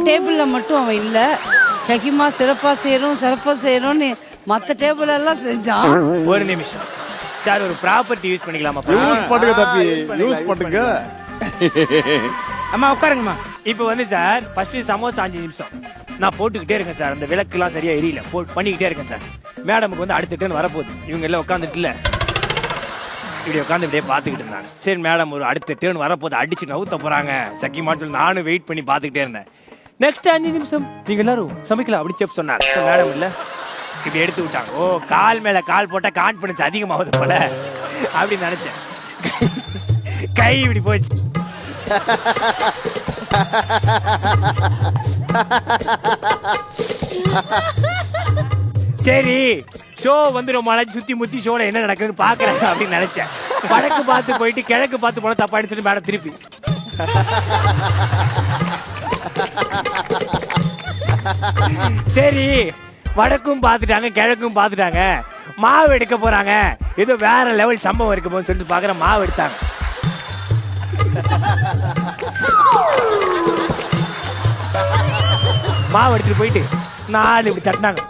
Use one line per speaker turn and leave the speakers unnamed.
டேபிள்ல மட்டும் அவன் இல்ல. ஷகிமா சிறப்பா செய்யறோம்னு மத்த டேபிள் எல்லாம் செஞ்சான்.
ஒரு நிமிஷம் சார், ஒரு ப்ராப்பர்ட்டி யூஸ் பண்ணிக்கலாமா?
யூஸ் பண்ணுங்க தம்பி, யூஸ் பண்ணுங்க.
அம்மா உட்காருங்கம்மா. இப்போ வந்து சார் ஃபர்ஸ்ட் சமோசா 5 நிமிஷம் நான் போட்டுக்கிட்டே இருக்கேன் சார். அந்த விளக்குலாம் சரியா எரியல, பண்ணிக்கிட்டே இருக்கேன் சார். மேடமுக்கு வந்து அடுத்த டர்ன் வரப்போகுது. இவங்க எல்லாம் உட்காந்துட்டுல இப்படி உட்காந்து இப்படியே பார்த்துக்கிட்டு இருந்தாங்க. சரி மேடம் ஒரு அடுத்த டர்ன் வரப்போது, அடிச்சு நவுத்த போறாங்க சக்கிமான்னு சொல்லி நானும் வெயிட் பண்ணி பார்த்துக்கிட்டே இருந்தேன். நெக்ஸ்ட் 5 நிமிஷம் நீங்க எல்லாரும் சமைக்கலாம் அப்படி செப் சொன்னாங்க. மேடம் இல்ல இப்படி எடுத்து விட்டாங்க. ஓ கால் மேல கால் போட்டா கான்பிடன்ஸ் அதிகமாகுது போல அப்படின்னு நினைச்சேன். கை இப்படி போச்சு. சரி ஷோ வந்து ரொம்ப நாளைக்கு சுத்தி முத்தி ஷோல என்ன நடக்குதுன்னு பாக்குறேன் அப்படின்னு நினைச்சேன். வடக்கு பார்த்து போயிட்டு கிழக்கு பார்த்து போன தப்பான்னு சொல்லி மேடம் திருப்பி சரி வடக்கும் பார்த்துட்டாங்க கிழக்கும் பார்த்துட்டாங்க, மாவு எடுக்க போறாங்க, ஏதோ வேற லெவல் சம்பவம் இருக்கு போது சொல்லிட்டு பாக்குறேன். மாவு எடுத்தாங்க. மாவு எடுத்துட்டு போயிட்டு 4 இப்படி தட்டினாங்க.